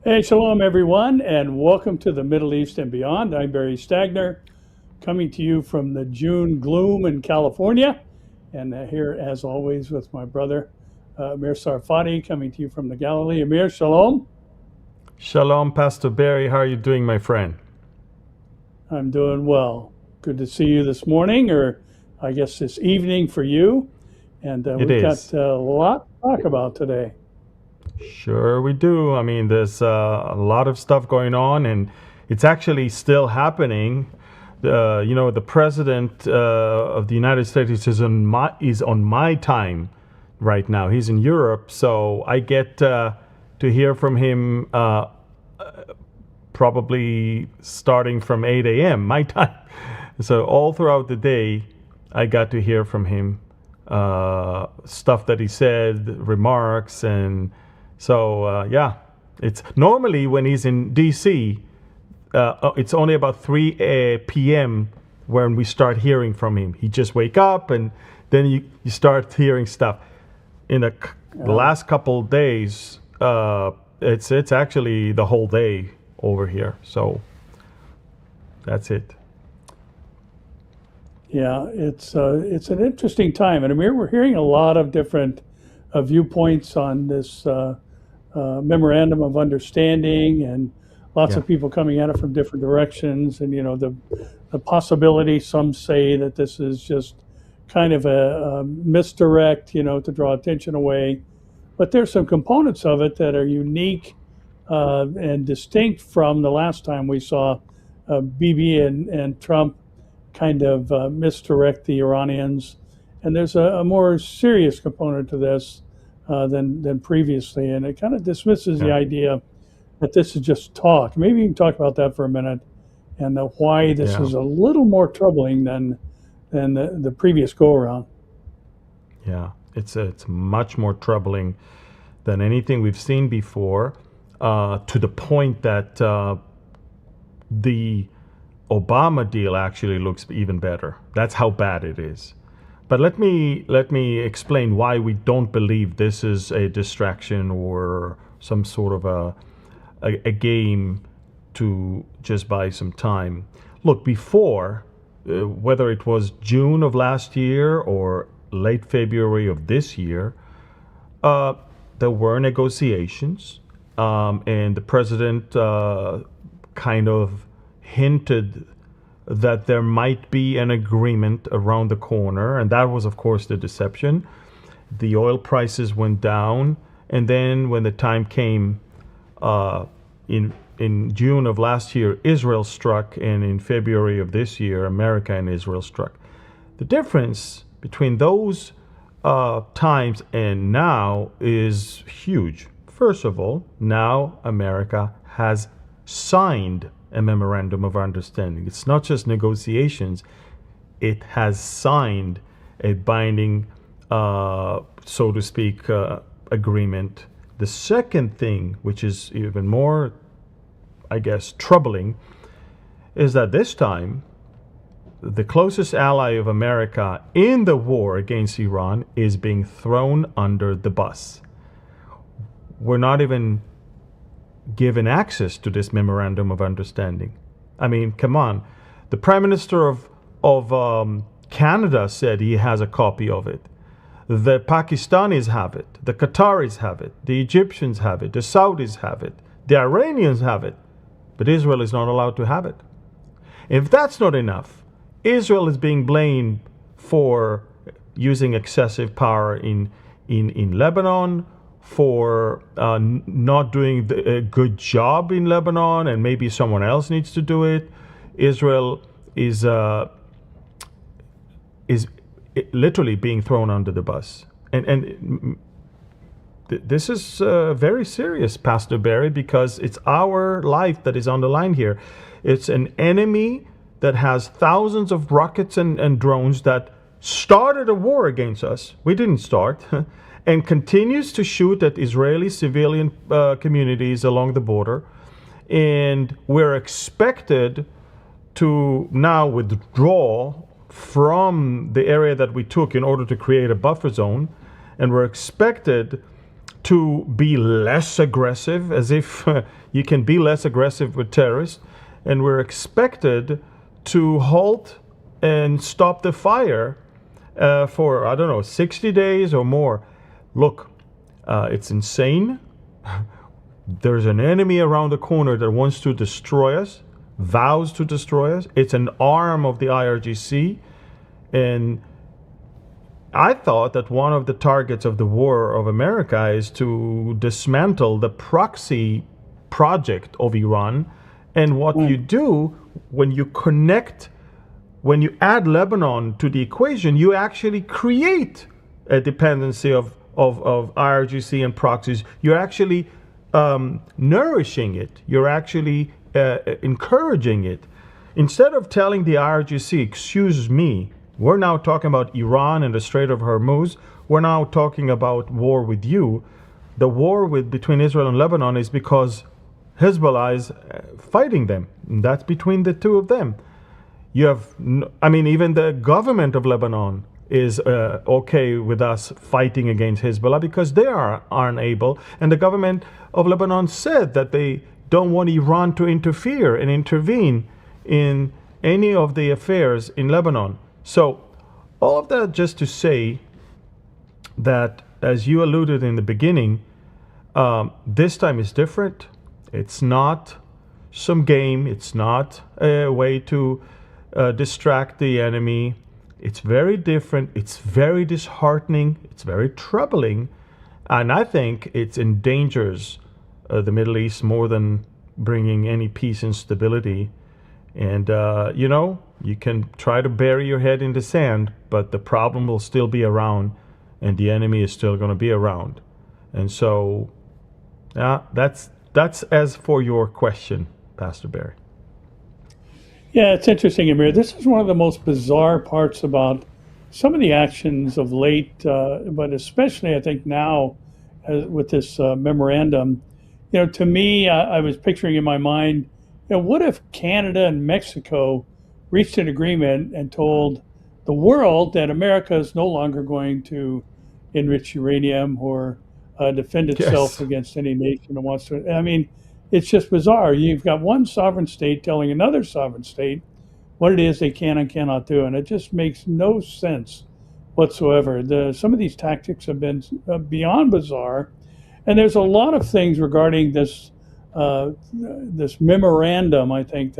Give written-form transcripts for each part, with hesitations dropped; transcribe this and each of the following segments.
Hey, shalom, everyone, and welcome to the Middle East and beyond. I'm Barry Stagner, coming to you from the June gloom in California, and here, as always, with my brother Amir Sarfati, coming to you from the Galilee. Amir, shalom. Shalom, Pastor Barry. How are you doing, my friend? I'm doing well. Good to see you this morning, or I guess this evening for you. And It we've got is. a lot to talk about today. Sure, we do. I mean, there's a lot of stuff going on, and it's actually still happening. The president of the United States is on my time right now. He's in Europe, so I get to hear from him probably starting from 8 a.m. my time. So all throughout the day, I got to hear from him stuff that he said, remarks, and so yeah. It's normally when he's in D.C. It's only about 3 p.m. when we start hearing from him. He just wake up and then you start hearing stuff. In the Uh, last couple days, it's actually the whole day over here. So that's it. Yeah, it's an interesting time, and Amir, we're hearing a lot of different viewpoints on this memorandum of understanding, and lots Yeah. of people coming at it from different directions. And the possibility, some say that this is just kind of a misdirect, to draw attention away. But there's some components of it that are unique and distinct from the last time we saw Bibi and Trump kind of misdirect the Iranians. And there's a more serious component to this than previously, and it kind of dismisses the Yeah. idea that this is just talk. Maybe you can talk about that for a minute, and why this Yeah. is a little more troubling than the previous go around. Yeah. It's much more troubling than anything we've seen before, to the point that the Obama deal actually looks even better. That's how bad it is. But let me explain why we don't believe this is a distraction or some sort of a game to just buy some time. Look, before, whether it was June of last year or late February of this year, uh, there were negotiations, and the president kind of hinted that there might be an agreement around the corner, and that was, of course, the deception. The oil prices went down, and then when the time came, uh, in June of last year, Israel struck, and in February of this year, Amerika and Israel struck. The difference between those times and now is huge. First of all, now America has signed a memorandum of understanding. It's not just negotiations, it has signed a binding, so to speak, agreement. The second thing, which is even more, I guess, troubling, is that this time the closest ally of America in the war against Iran is being thrown under the bus. We're not even given access to this memorandum of understanding. I mean, come on. The Prime Minister of Canada said he has a copy of it. The Pakistanis have it. The Qataris have it. The Egyptians have it. The Saudis have it. The Iranians have it. But Israel is not allowed to have it. If that's not enough, Israel is being blamed for using excessive power in Lebanon, for not doing a good job in Lebanon, and maybe someone else needs to do it. Israel is literally being thrown under the bus, and this is very serious, Pastor Barry, because it's our life that is on the line here. It's an enemy that has thousands of rockets and drones that started a war against us. We didn't start. And continues to shoot at Israeli civilian communities along the border. And we're expected to now withdraw from the area that we took in order to create a buffer zone. And we're expected to be less aggressive, as if you can be less aggressive with terrorists, and we're expected to halt and stop the fire for, I don't know, 60 days or more. Look, it's insane. There's an enemy around the corner that wants to destroy us, vows to destroy us. It's an arm of the IRGC. And I thought that one of the targets of the war of America is to dismantle the proxy project of Iran. And what you do when you add Lebanon to the equation, you actually create a dependency of IRGC and proxies. You're actually nourishing it. You're actually encouraging it. Instead of telling the IRGC, excuse me, we're now talking about Iran and the Strait of Hormuz. We're now talking about war with you. The war between Israel and Lebanon is because Hezbollah is fighting them. And that's between the two of them. You have, even the government of Lebanon is okay with us fighting against Hezbollah because they aren't able. And the government of Lebanon said that they don't want Iran to interfere and intervene in any of the affairs in Lebanon. So all of that just to say that, as you alluded in the beginning, this time is different. It's not some game. It's not a way to distract the enemy. It's very different. It's very disheartening. It's very troubling. And I think it endangers the Middle East more than bringing any peace and stability. And, you can try to bury your head in the sand, but the problem will still be around and the enemy is still going to be around. And so that's as for your question, Pastor Barry. Yeah, it's interesting, Amir. This is one of the most bizarre parts about some of the actions of late, but especially I think now with this memorandum. To me, I was picturing in my mind, what if Canada and Mexico reached an agreement and told the world that America is no longer going to enrich uranium or defend itself against any nation that wants to. It's just bizarre. You've got one sovereign state telling another sovereign state what it is they can and cannot do, and it just makes no sense whatsoever. Some of these tactics have been beyond bizarre, and there's a lot of things regarding this memorandum, I think,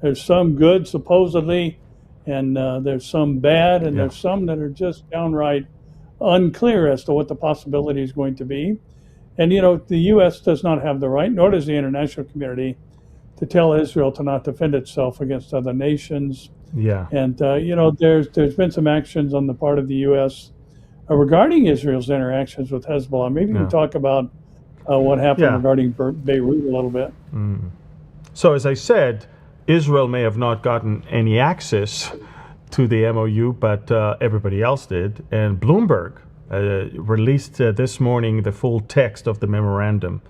there's some good supposedly, and there's some bad, and there's some that are just downright unclear as to what the possibility is going to be. And, the U.S. does not have the right, nor does the international community, to tell Israel to not defend itself against other nations. Yeah. And, there's been some actions on the part of the U.S. Regarding Israel's interactions with Hezbollah. Maybe we can talk about what happened regarding Beirut a little bit. So, as I said, Israel may have not gotten any access to the MOU, but everybody else did. And Bloomberg released this morning the full text of the memorandum.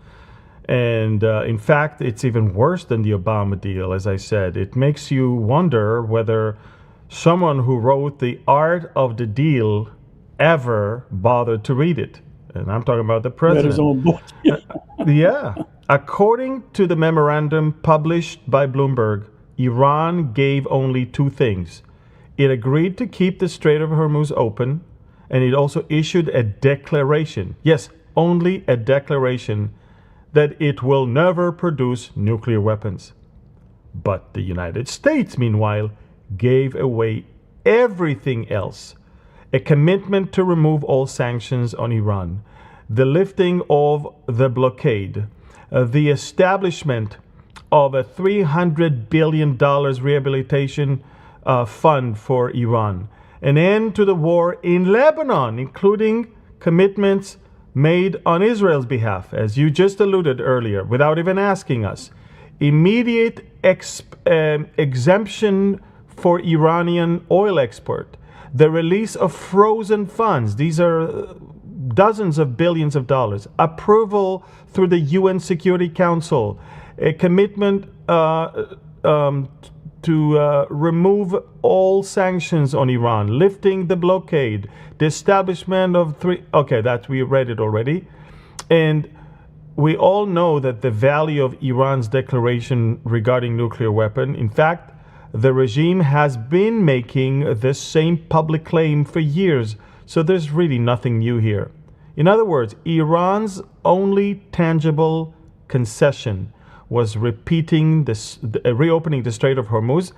And in fact, it's even worse than the Obama deal, as I said. It makes you wonder whether someone who wrote the art of the deal ever bothered to read it. And I'm talking about the president. His own book. Yeah. According to the memorandum published by Bloomberg, Iran gave only two things. It agreed to keep the Strait of Hormuz open, and it also issued a declaration, yes, only a declaration, that it will never produce nuclear weapons. But the United States, meanwhile, gave away everything else. A commitment to remove all sanctions on Iran, the lifting of the blockade, the establishment of a $300 billion rehabilitation fund for Iran, an end to the war in Lebanon, including commitments made on Israel's behalf, as you just alluded earlier, without even asking us, immediate exemption for Iranian oil export, the release of frozen funds, these are dozens of billions of dollars, approval through the UN Security Council, a commitment to remove all sanctions on Iran, lifting the blockade, the establishment of we read it already, And we all know that the value of Iran's declaration regarding nuclear weapon, in fact, the regime has been making this same public claim for years, so there's really nothing new here. In other words, Iran's only tangible concession was reopening the Strait of Hormuz,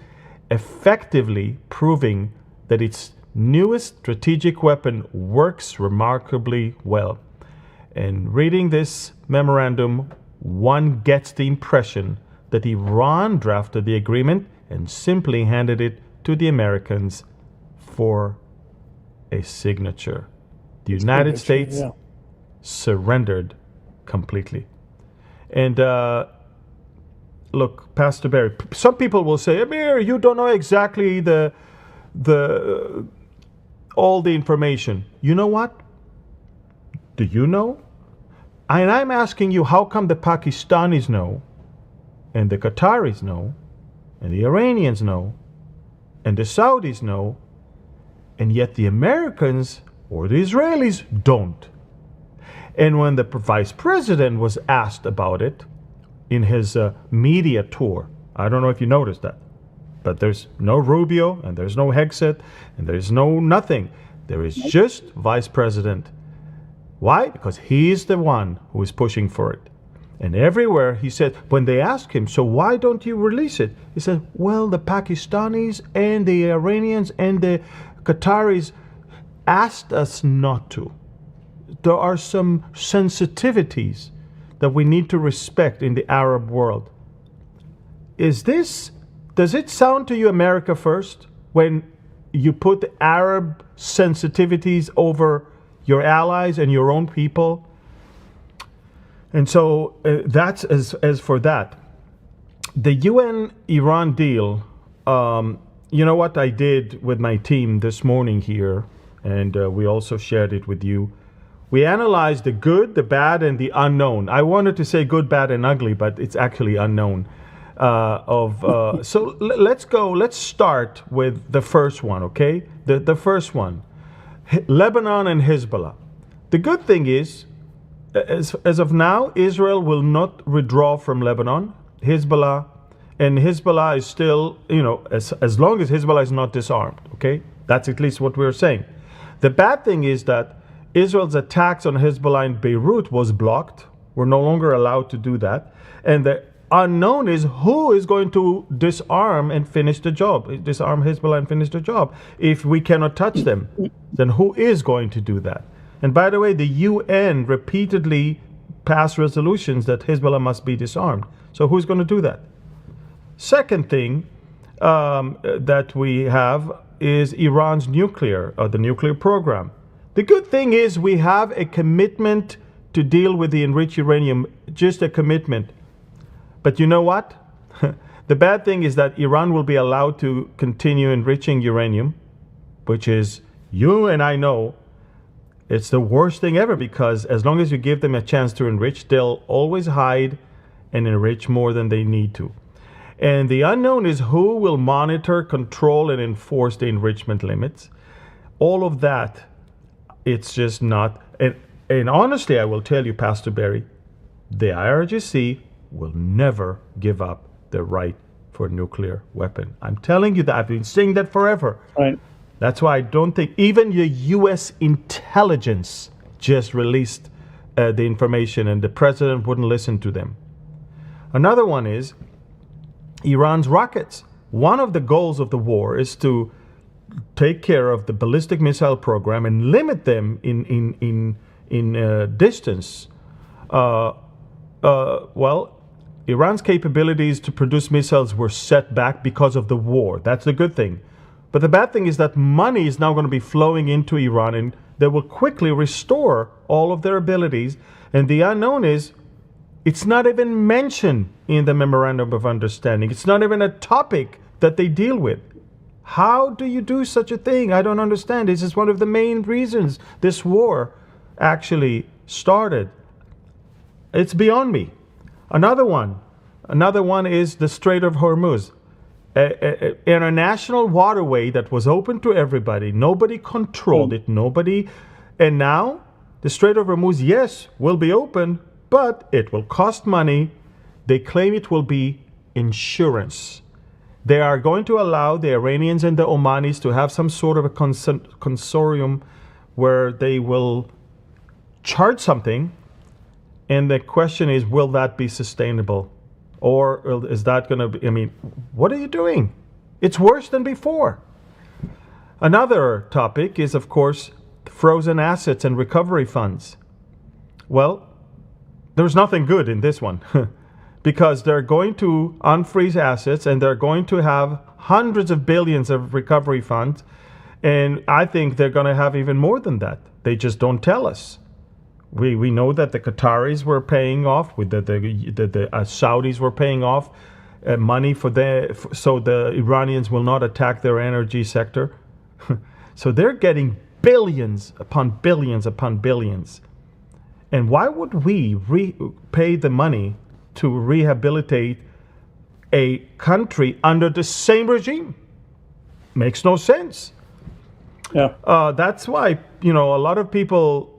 effectively proving that its newest strategic weapon works remarkably well. And reading this memorandum, one gets the impression that Iran drafted the agreement and simply handed it to the Americans for a signature. The United States surrendered completely. And look, Pastor Barry, some people will say, Amir, you don't know exactly all the information. You know what? Do you know? And I'm asking you, how come the Pakistanis know, and the Qataris know, and the Iranians know, and the Saudis know, and yet the Americans or the Israelis don't? And when the vice president was asked about it in his media tour, I don't know if you noticed that, but there's no Rubio, and there's no Hegseth, and there's no nothing. There is just vice president. Why? Because he's the one who is pushing for it. And everywhere he said, when they asked him, so why don't you release it? He said, well, the Pakistanis and the Iranians and the Qataris asked us not to. There are some sensitivities that we need to respect in the Arab world. Does it sound to you America first when you put the Arab sensitivities over your allies and your own people? And so that's as for that. The UN-Iran deal, you know what I did with my team this morning here, and we also shared it with you. We analyzed the good, the bad, and the unknown. I wanted to say good, bad, and ugly, but it's actually unknown. So let's start with the first one, okay? The first one, Lebanon and Hezbollah. The good thing is, as of now, Israel will not withdraw from Lebanon. Hezbollah is still, as long as Hezbollah is not disarmed, okay? That's at least what we're saying. The bad thing is that Israel's attacks on Hezbollah in Beirut was blocked. We're no longer allowed to do that. And the unknown is who is going to disarm and finish the job, disarm Hezbollah and finish the job. If we cannot touch them, then who is going to do that? And by the way, the UN repeatedly passed resolutions that Hezbollah must be disarmed. So who's going to do that? Second thing that we have is Iran's the nuclear program. The good thing is we have a commitment to deal with the enriched uranium, just a commitment. But you know what? The bad thing is that Iran will be allowed to continue enriching uranium, which is, you and I know, it's the worst thing ever, because as long as you give them a chance to enrich, they'll always hide and enrich more than they need to. And the unknown is who will monitor, control, and enforce the enrichment limits. All of that, it's just not. And honestly, I will tell you, Pastor Barry, the IRGC will never give up the right for a nuclear weapon. I'm telling you that. I've been saying that forever. Right. That's why I don't think even the U.S. intelligence just released the information, and the president wouldn't listen to them. Another one is Iran's rockets. One of the goals of the war is to take care of the ballistic missile program and limit them in distance. Well, Iran's capabilities to produce missiles were set back because of the war. That's the good thing. But the bad thing is that money is now going to be flowing into Iran, and they will quickly restore all of their abilities. And the unknown is, it's not even mentioned in the Memorandum of Understanding. It's not even a topic that they deal with. How do you do such a thing? I don't understand. This is one of the main reasons this war actually started. It's beyond me. Another one is the Strait of Hormuz, an international waterway that was open to everybody. Nobody controlled it. And now The Strait of Hormuz, yes, will be open, but it will cost money. They claim it will be insurance. They are going to allow the Iranians and the Omanis to have some sort of a consortium where they will charge something. And the question is, will that be sustainable? Or is that going to be, I mean, what are you doing? It's worse than before. Another topic is, of course, frozen assets and recovery funds. Well, there's nothing good in this one because they're going to unfreeze assets and they're going to have hundreds of billions of recovery funds. And I think they're going to have even more than that. They just don't tell us. We know that the Qataris were paying off, with the Saudis were paying off money so the Iranians will not attack their energy sector. So they're getting billions upon billions upon billions. And why would we pay the money to rehabilitate a country under the same regime? Makes no sense. Yeah. That's why, a lot of people,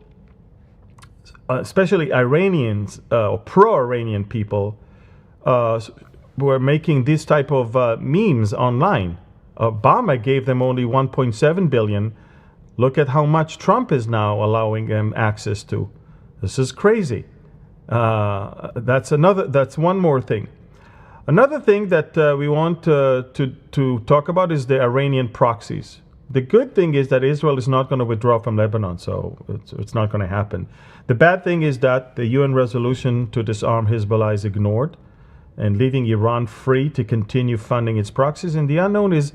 especially Iranians or pro-Iranian people, were making this type of memes online. Obama gave them only 1.7 billion. Look at how much Trump is now allowing them access to. This is crazy. That's one more thing. Another thing that we want to talk about is the Iranian proxies. The good thing is that Israel is not going to withdraw from Lebanon, so it's not going to happen. The bad thing is that the UN resolution to disarm Hezbollah is ignored and leaving Iran free to continue funding its proxies. And the unknown is,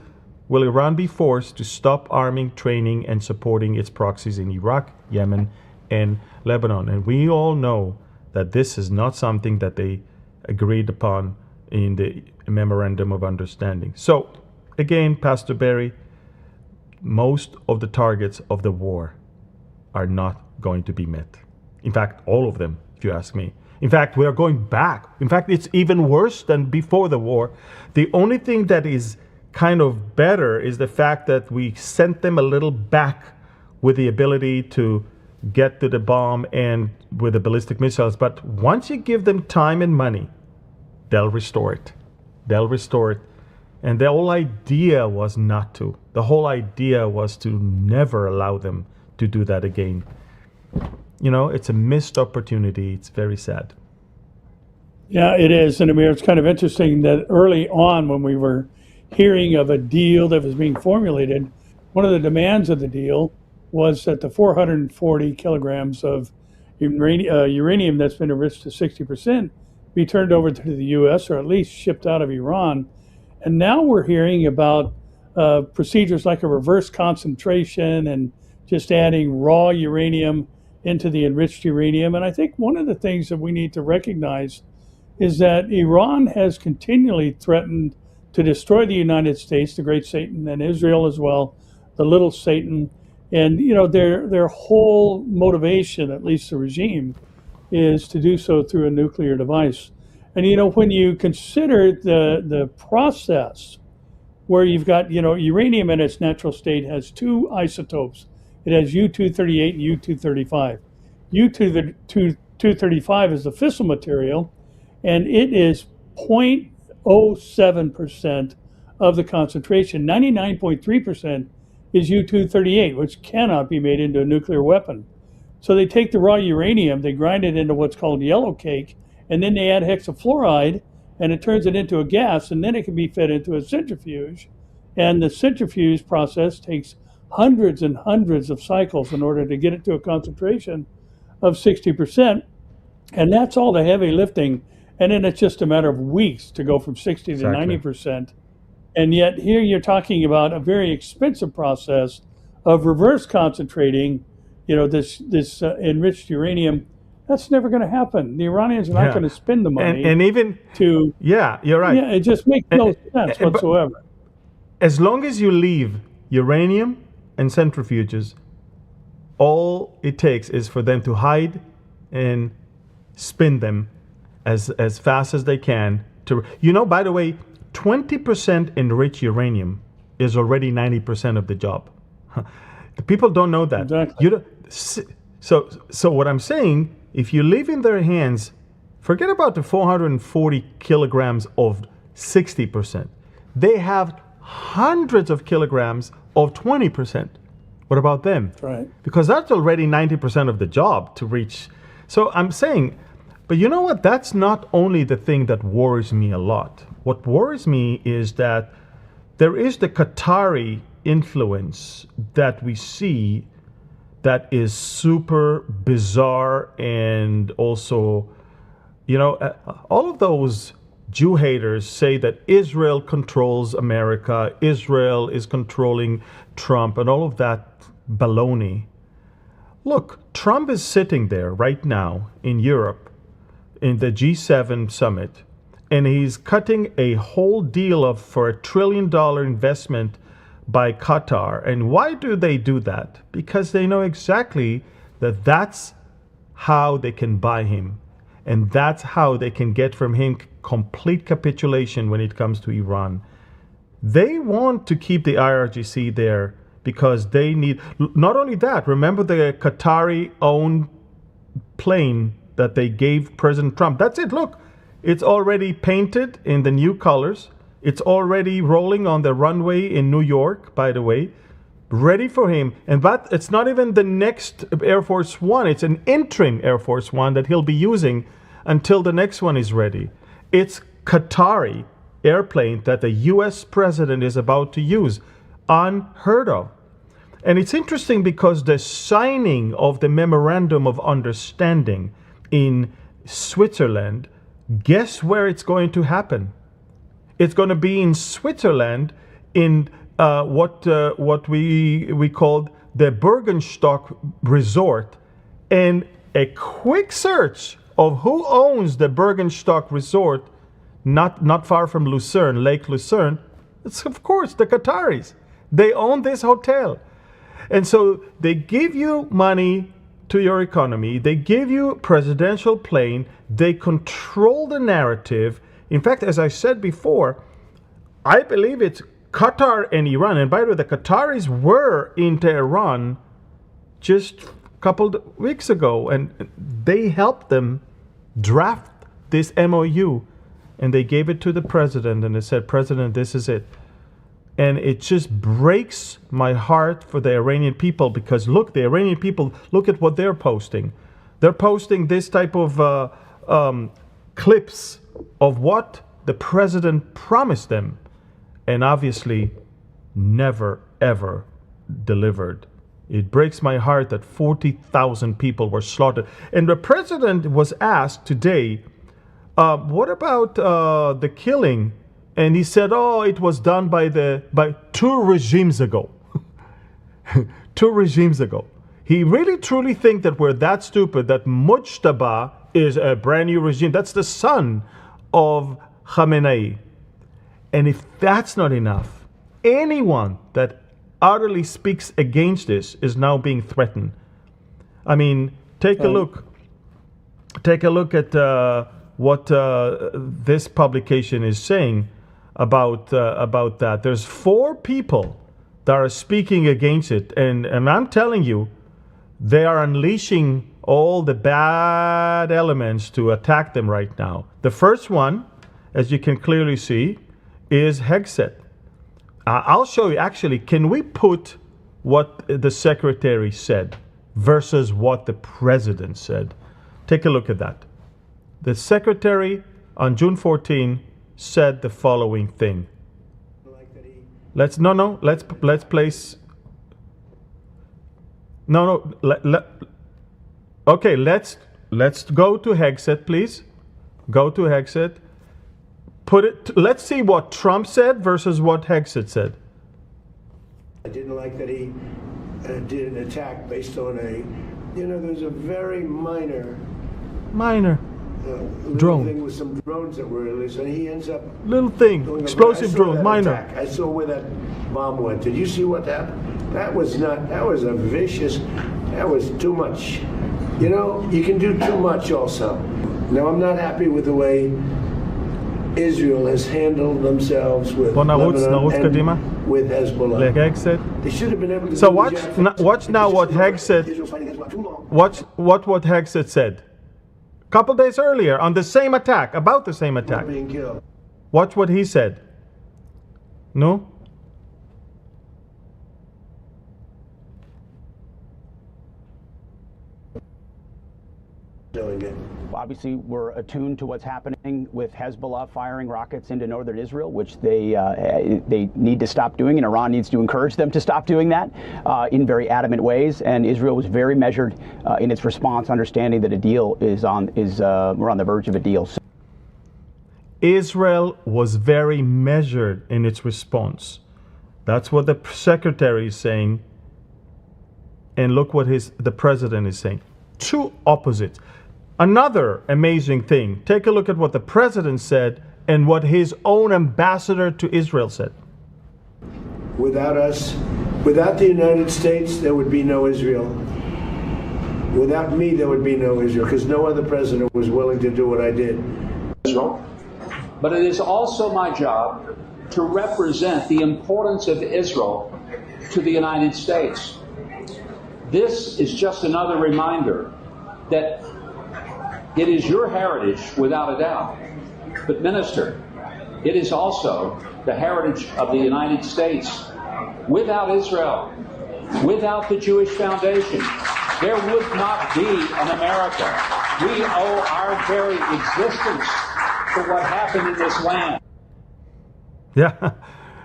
will Iran be forced to stop arming, training, and supporting its proxies in Iraq, Yemen, and Lebanon? And we all know that this is not something that they agreed upon in the Memorandum of Understanding. So, again, Pastor Barry, most of the targets of the war are not going to be met. In fact, all of them, if you ask me. In fact, we are going back. In fact, it's even worse than before the war. The only thing that is kind of better is the fact that we sent them a little back with the ability to get to the bomb and with the ballistic missiles. But once you give them time and money, they'll restore it. They'll restore it. And the whole idea was not to. The whole idea was to never allow them to do that again. It's a missed opportunity. It's very sad. Yeah, it is. And Amir, it's kind of interesting that early on when we were hearing of a deal that was being formulated, one of the demands of the deal was that the 440 kilograms of uranium that's been enriched to 60% be turned over to the U.S. or at least shipped out of Iran. And now we're hearing about procedures like a reverse concentration and just adding raw uranium into the enriched uranium. And I think one of the things that we need to recognize is that Iran has continually threatened to destroy the United States, the great Satan, and Israel as well, the little Satan. And, their whole motivation, at least the regime, is to do so through a nuclear device. And, when you consider the process where you've got, uranium in its natural state has two isotopes. It has U-238 and U-235. U-235 is the fissile material, and it is 0.07% of the concentration. 99.3% is U-238, which cannot be made into a nuclear weapon. So they take the raw uranium, they grind it into what's called yellow cake, and then they add hexafluoride, and it turns it into a gas, and then it can be fed into a centrifuge. And the centrifuge process takes hundreds and hundreds of cycles in order to get it to a concentration of 60%. And that's all the heavy lifting. And then it's just a matter of weeks to go from 60 to 90%. And yet here you're talking about a very expensive process of reverse concentrating, this enriched uranium. That's never going to happen. The Iranians are not going to spend the money and even to. Yeah, you're right. Yeah, it just makes no sense whatsoever. As long as you leave uranium and centrifuges, all it takes is for them to hide and spin them as fast as they can. By the way, 20% enriched uranium is already 90% of the job. The people don't know that. Exactly. So what I'm saying, if you leave in their hands, forget about the 440 kilograms of 60%. They have hundreds of kilograms of 20%. What about them? That's right. Because that's already 90% of the job to reach. So I'm saying, but you know what? That's not only the thing that worries me a lot. What worries me is that there is the Qatari influence that we see that is super bizarre, and also, all of those Jew haters say that Israel controls America, Israel is controlling Trump, and all of that baloney. Look, Trump is sitting there right now in Europe in the G7 summit, and he's cutting a whole deal for $1 trillion investment by Qatar. And why do they do that? Because they know exactly that that's how they can buy him. And that's how they can get from him complete capitulation when it comes to Iran. They want to keep the IRGC there because they need, not only that, remember the Qatari-owned plane that they gave President Trump. That's it, look, it's already painted in the new colors. It's already rolling on the runway in New York, by the way, ready for him. And but it's not even the next Air Force One. It's an interim Air Force One that he'll be using until the next one is ready. It's Qatari airplane that the U.S. president is about to use. Unheard of. And it's interesting because the signing of the Memorandum of Understanding in Switzerland, guess where it's going to happen? It's going to be in Switzerland, in what we called the Bergenstock Resort. And a quick search of who owns the Bergenstock Resort, not far from Lucerne, Lake Lucerne, it's of course the Qataris. They own this hotel. And so they give you money to your economy. They give you a presidential plane. They control the narrative. In fact, as I said before, I believe it's Qatar and Iran. And by the way, the Qataris were in Tehran just a couple of weeks ago, and they helped them draft this MOU. And they gave it to the president, and they said, President, this is it. And it just breaks my heart for the Iranian people, because look, the Iranian people, look at what they're posting. They're posting this type of clips of what the president promised them, and obviously never, ever delivered. It breaks my heart that 40,000 people were slaughtered. And the president was asked today, what about the killing? And he said, oh, it was done by 2 regimes ago. 2 regimes ago. He really truly thinks that we're that stupid that Mujtaba is a brand new regime. That's the son of Khamenei. And if that's not enough, anyone that utterly speaks against this is now being threatened. I mean, take a look. Take a look at what this publication is saying about that. There's 4 people that are speaking against it, and I'm telling you, they are unleashing all the bad elements to attack them right now. The first one, as you can clearly see, is Hexet. I'll show you. Actually, can we put what the secretary said versus what the president said? Take a look at that. The secretary on June 14 said the following thing. Let's place. Okay, let's go to Hexet, please. Go to Hexet. Put it. Let's see what Trump said versus what Hexet said. I didn't like that he did an attack based on there's a very minor drone thing with some drones that were released, and he ends up little thing, explosive drone, minor. Attack. I saw where that bomb went. Did you see what happened? That was a vicious. That was too much. You can do too much also. Now I'm not happy with the way Israel has handled themselves with Lebanon and with Hezbollah. They should have been able to. So watch now what Hegg said. Watch what Hegseth said a couple days earlier on the same attack, about the same attack. Being killed. Watch what he said. No? Doing it. Obviously, we're attuned to what's happening with Hezbollah firing rockets into northern Israel, which they need to stop doing, and Iran needs to encourage them to stop doing that in very adamant ways. And Israel was very measured in its response, understanding that a deal we're on the verge of a deal. Israel was very measured in its response. That's what the secretary is saying. And look what the president is saying. Two opposites. Another amazing thing, take a look at what the president said and what his own ambassador to Israel said. Without us, without the United States, there would be no Israel. Without me, there would be no Israel, because no other president was willing to do what I did. But it is also my job to represent the importance of Israel to the United States. This is just another reminder that it is your heritage, without a doubt. But, Minister, it is also the heritage of the United States. Without Israel, without the Jewish Foundation, there would not be an America. We owe our very existence to what happened in this land. Yeah.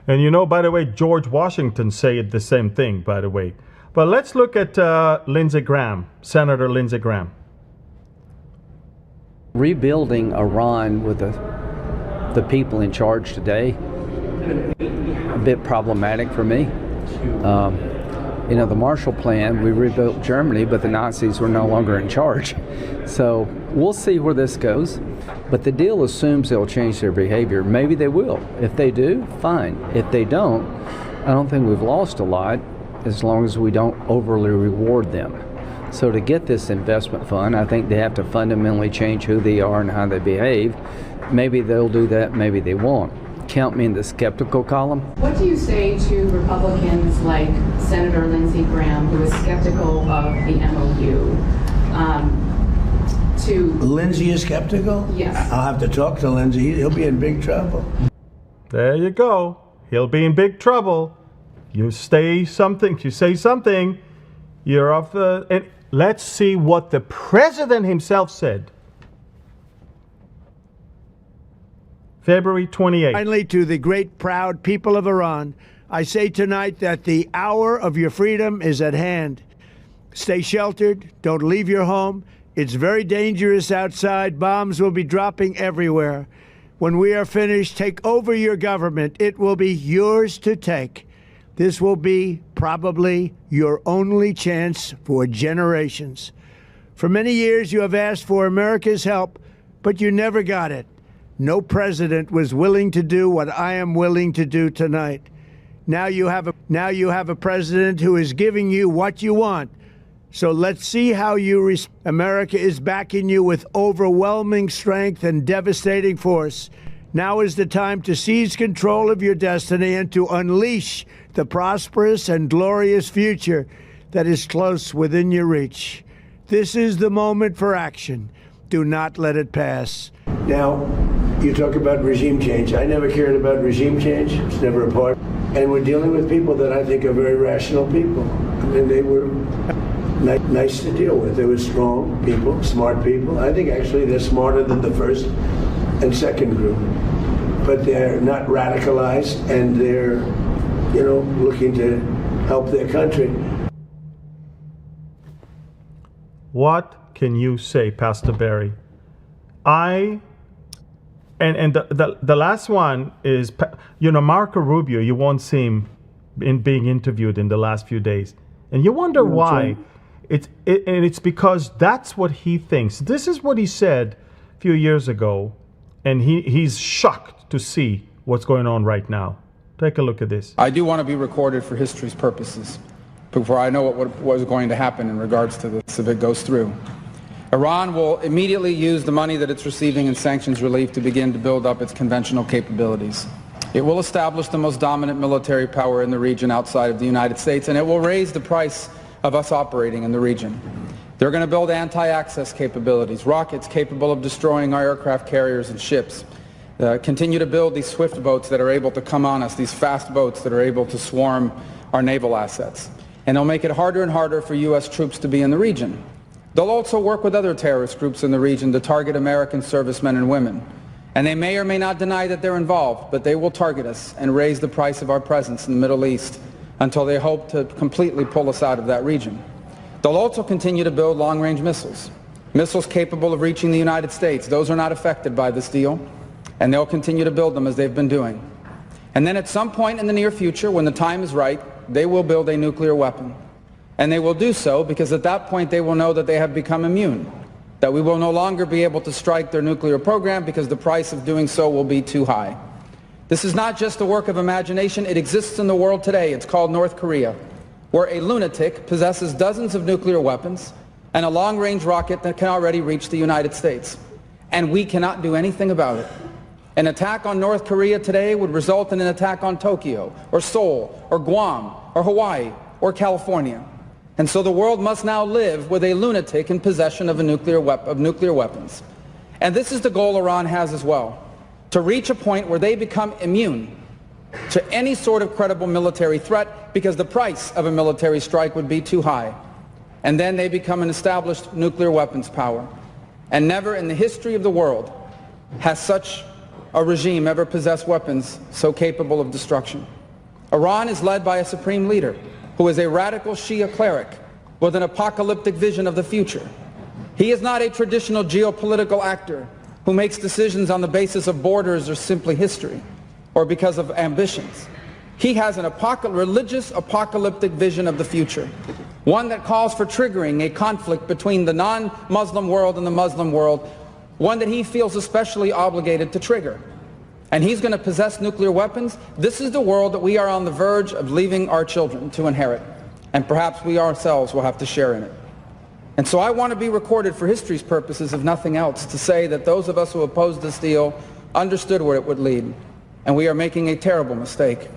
And you know, by the way, George Washington said the same thing, by the way. But let's look at Lindsey Graham, Senator Lindsey Graham. Rebuilding Iran with the people in charge today, a bit problematic for me. You know, the Marshall Plan, we rebuilt Germany, but the Nazis were no longer in charge. So we'll see where this goes. But the deal assumes they'll change their behavior. Maybe they will. If they do, fine. If they don't, I don't think we've lost a lot as long as we don't overly reward them. So to get this investment fund, I think they have to fundamentally change who they are and how they behave. Maybe they'll do that, maybe they won't. Count me in the skeptical column. What do you say to Republicans like Senator Lindsey Graham, who is skeptical of the MOU? Lindsey is skeptical? Yes. I'll have to talk to Lindsey. He'll be in big trouble. There you go. He'll be in big trouble. You say something, you're off the... And let's see what the president himself said. February 28th. Finally, to the great, proud people of Iran, I say tonight that the hour of your freedom is at hand. Stay sheltered. Don't leave your home. It's very dangerous outside. Bombs will be dropping everywhere. When we are finished, take over your government. It will be yours to take. This will be probably your only chance for generations. For many years, you have asked for America's help, but you never got it. No president was willing to do what I am willing to do tonight. Now you have a president who is giving you what you want. So let's see how America is backing you with overwhelming strength and devastating force. Now is the time to seize control of your destiny and to unleash the prosperous and glorious future that is close within your reach. This is the moment for action. Do not let it pass. Now, you talk about regime change. I never cared about regime change. It's never a part. And we're dealing with people that I think are very rational people. I mean, they were nice to deal with. They were strong people, smart people. I think actually they're smarter than the first and second group. But they're not radicalized, and they're, you know, looking to help their country. What can you say, Pastor Barry? And the last one is, you know, Marco Rubio. You won't see him being interviewed in the last few days, and you wonder why. And it's because that's what he thinks. This is what he said a few years ago, and he's shocked to see what's going on right now. Take a look at this. I do want to be recorded for history's purposes before I know what was going to happen in regards to this if it goes through. Iran will immediately use the money that it's receiving in sanctions relief to begin to build up its conventional capabilities. It will establish the most dominant military power in the region outside of the United States, and it will raise the price of us operating in the region. They're going to build anti-access capabilities, rockets capable of destroying our aircraft carriers and ships. Continue to build these swift boats that are able to come on us, these fast boats that are able to swarm our naval assets. And they'll make it harder and harder for U.S. troops to be in the region. They'll also work with other terrorist groups in the region to target American servicemen and women. And they may or may not deny that they're involved, but they will target us and raise the price of our presence in the Middle East until they hope to completely pull us out of that region. They'll also continue to build long-range missiles, missiles capable of reaching the United States. Those are not affected by this deal, and they'll continue to build them as they've been doing. And then at some point in the near future, when the time is right, they will build a nuclear weapon. And they will do so because at that point they will know that they have become immune, that we will no longer be able to strike their nuclear program because the price of doing so will be too high. This is not just a work of imagination. It exists in the world today. It's called North Korea, where a lunatic possesses dozens of nuclear weapons and a long-range rocket that can already reach the United States. And we cannot do anything about it. An attack on North Korea today would result in an attack on Tokyo, or Seoul, or Guam, or Hawaii, or California. And so the world must now live with a lunatic in possession of nuclear weapons. And this is the goal Iran has as well, to reach a point where they become immune to any sort of credible military threat because the price of a military strike would be too high. And then they become an established nuclear weapons power. And never in the history of the world has such a regime ever possessed weapons so capable of destruction. Iran is led by a supreme leader who is a radical Shia cleric with an apocalyptic vision of the future. He is not a traditional geopolitical actor who makes decisions on the basis of borders or simply history or because of ambitions. He has an religious apocalyptic vision of the future, one that calls for triggering a conflict between the non-Muslim world and the Muslim world, one that he feels especially obligated to trigger. And he's going to possess nuclear weapons. This is the world that we are on the verge of leaving our children to inherit. And perhaps we ourselves will have to share in it. And so I want to be recorded for history's purposes, if nothing else, to say that those of us who opposed this deal understood where it would lead. And we are making a terrible mistake.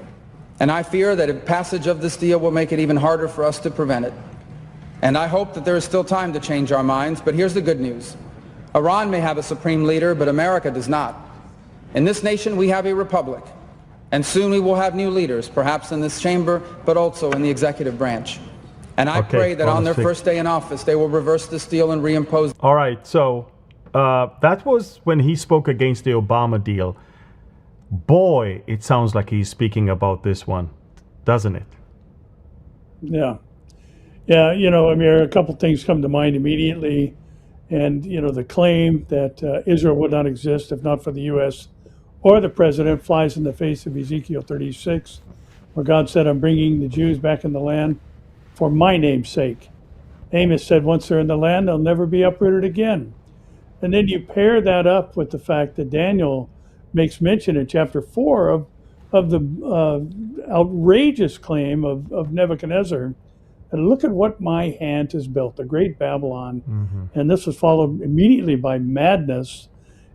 And I fear that a passage of this deal will make it even harder for us to prevent it. And I hope that there is still time to change our minds. But here's the good news. Iran may have a supreme leader, but America does not. In this nation, we have a republic, and soon we will have new leaders, perhaps in this chamber, but also in the executive branch. And I pray that on their first day in office, they will reverse this deal and reimpose. All right, so that was when he spoke against the Obama deal. Boy, it sounds like he's speaking about this one, doesn't it? Yeah. Yeah, you know, I mean, a couple things come to mind immediately. And, you know, the claim that Israel would not exist if not for the U.S. or the president flies in the face of Ezekiel 36, where God said, I'm bringing the Jews back in the land for my name's sake. Amos said, once they're in the land, they'll never be uprooted again. And then you pair that up with the fact that Daniel makes mention in chapter 4 of the outrageous claim of Nebuchadnezzar. And look at what my hand has built, the great Babylon. Mm-hmm. And this was followed immediately by madness.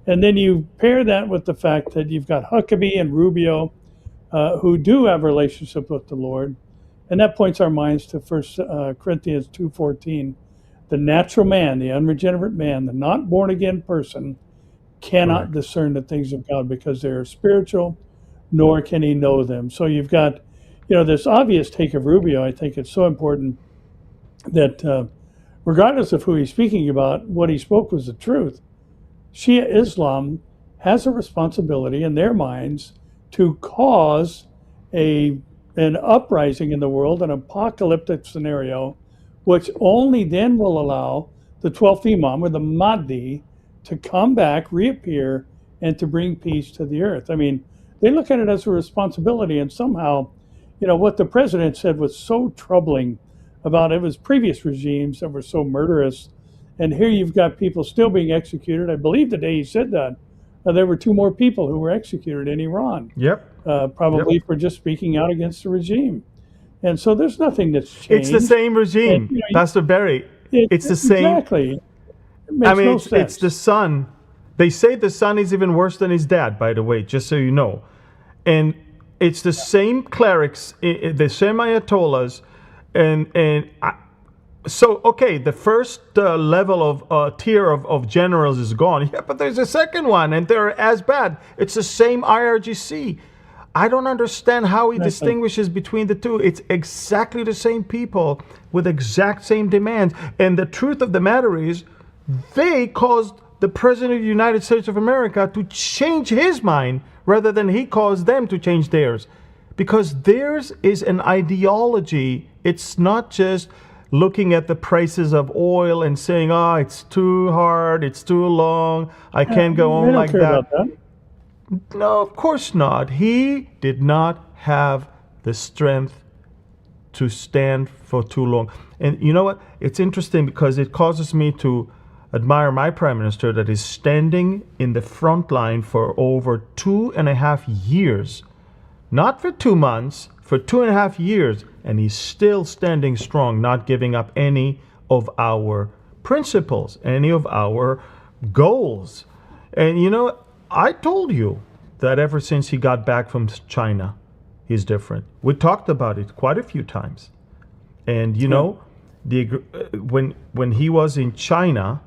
And then you pair that with the fact that you've got Huckabee and Rubio who do have a relationship with the Lord. And that points our minds to 1 Corinthians 2:14. The natural man, the unregenerate man, the not born again person cannot discern the things of God because they are spiritual, nor can he know them. So you've got, you know, this obvious take of Rubio. I think it's so important that regardless of who he's speaking about, what he spoke was the truth. Shia Islam has a responsibility in their minds to cause an uprising in the world, an apocalyptic scenario, which only then will allow the 12th Imam, or the Mahdi, to come back, reappear, and to bring peace to the earth. I mean, they look at it as a responsibility, and somehow, you know, what the president said was so troubling about it was previous regimes that were so murderous. And here you've got people still being executed. I believe the day he said that, there were 2 more people who were executed in Iran. Yep. Probably for just speaking out against the regime. And so there's nothing that's changed. It's the same regime, and, you know, Pastor Barry. It's the same. Exactly. I mean, it's the son. They say the son is even worse than his dad, by the way, just so you know. And it's the same clerics, the same ayatollahs, and So, okay, the first level of tier of generals is gone. Yeah, but there's a second one, and they're as bad. It's the same IRGC. I don't understand how he distinguishes between the two. It's exactly the same people with exact same demands. And the truth of the matter is, they caused the President of the United States of America to change his mind rather than he caused them to change theirs. Because theirs is an ideology. It's not just looking at the prices of oil and saying, oh, it's too hard, it's too long, I can't go on like that. No, of course not. He did not have the strength to stand for too long. And you know what? It's interesting because it causes me to admire my Prime Minister that is standing in the front line for over 2.5 years. Not for 2 months, for 2.5 years. And he's still standing strong, not giving up any of our principles, any of our goals. And you know, I told you that ever since he got back from China, he's different. We talked about it quite a few times. And you know, when he was in China,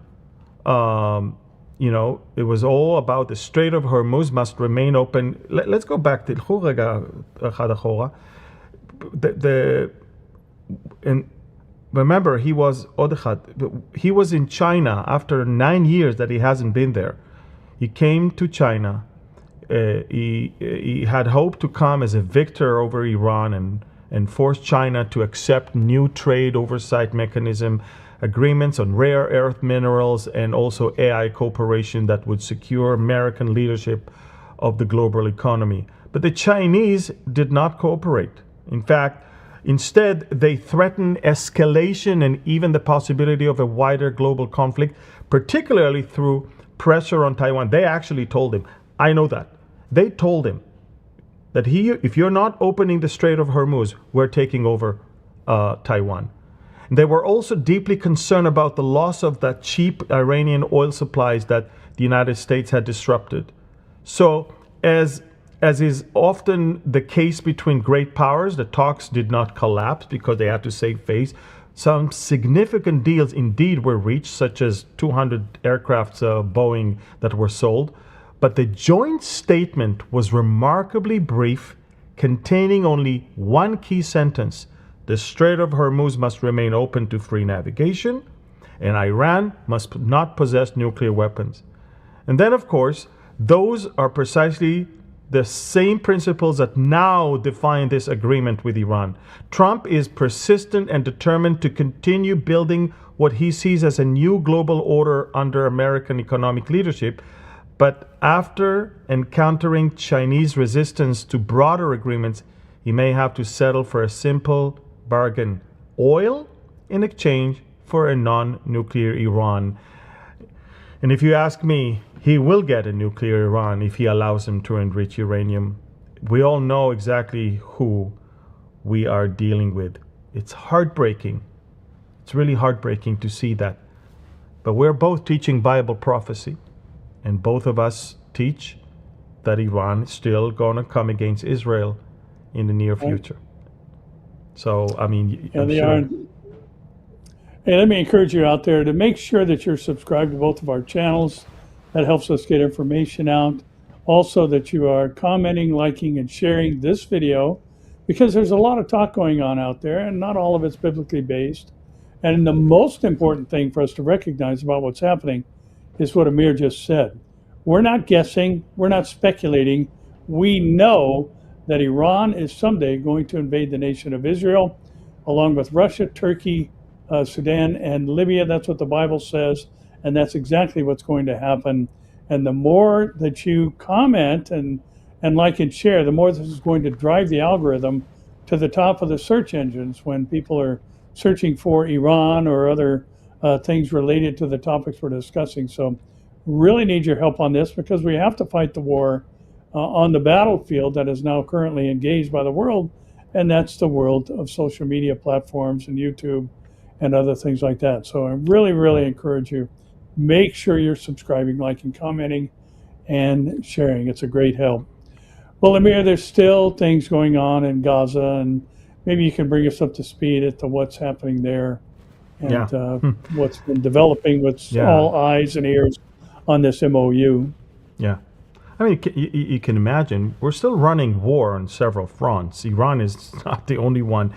you know, it was all about the Strait of Hormuz must remain open. Let's go back to and remember, he was in China after 9 years that he hasn't been there. He came to China. He had hoped to come as a victor over Iran and force China to accept new trade oversight mechanism, agreements on rare earth minerals, and also AI cooperation that would secure American leadership of the global economy. But the Chinese did not cooperate. In fact, instead, they threatened escalation and even the possibility of a wider global conflict, particularly through pressure on Taiwan. They actually told him, I know that. They told him that if you're not opening the Strait of Hormuz, we're taking over Taiwan. And they were also deeply concerned about the loss of that cheap Iranian oil supplies that the United States had disrupted. So, as is often the case between great powers, the talks did not collapse because they had to save face. Some significant deals indeed were reached, such as 200 aircrafts Boeing that were sold. But the joint statement was remarkably brief, containing only one key sentence. The Strait of Hormuz must remain open to free navigation, and Iran must not possess nuclear weapons. And then, of course, those are precisely the same principles that now define this agreement with Iran. Trump is persistent and determined to continue building what he sees as a new global order under American economic leadership. But after encountering Chinese resistance to broader agreements, he may have to settle for a simple bargain: oil in exchange for a non-nuclear Iran. And if you ask me, he will get a nuclear Iran if he allows him to enrich uranium. We all know exactly who we are dealing with. It's heartbreaking. It's really heartbreaking to see that. But we're both teaching Bible prophecy, and both of us teach that Iran is still going to come against Israel in the near future. So, I mean, yeah, they are. Hey, let me encourage you out there to make sure that you're subscribed to both of our channels. That helps us get information out. Also, that you are commenting, liking, and sharing this video, because there's a lot of talk going on out there, and not all of it's biblically based. And the most important thing for us to recognize about what's happening is what Amir just said. We're not guessing. We're not speculating. We know that Iran is someday going to invade the nation of Israel, along with Russia, Turkey, Sudan, and Libya. That's what the Bible says. And that's exactly what's going to happen. And the more that you comment and like and share, the more this is going to drive the algorithm to the top of the search engines when people are searching for Iran or other things related to the topics we're discussing. So really need your help on this, because we have to fight the war on the battlefield that is now currently engaged by the world. And that's the world of social media platforms and YouTube and other things like that. So I really, really encourage you. Make sure you're subscribing, liking, commenting, and sharing. It's a great help. Well, Amir, there's still things going on in Gaza, and maybe you can bring us up to speed as to what's happening there and Yeah. what's been developing with Yeah. all eyes and ears on this MOU. Yeah. I mean, you can imagine we're still running war on several fronts. Iran is not the only one.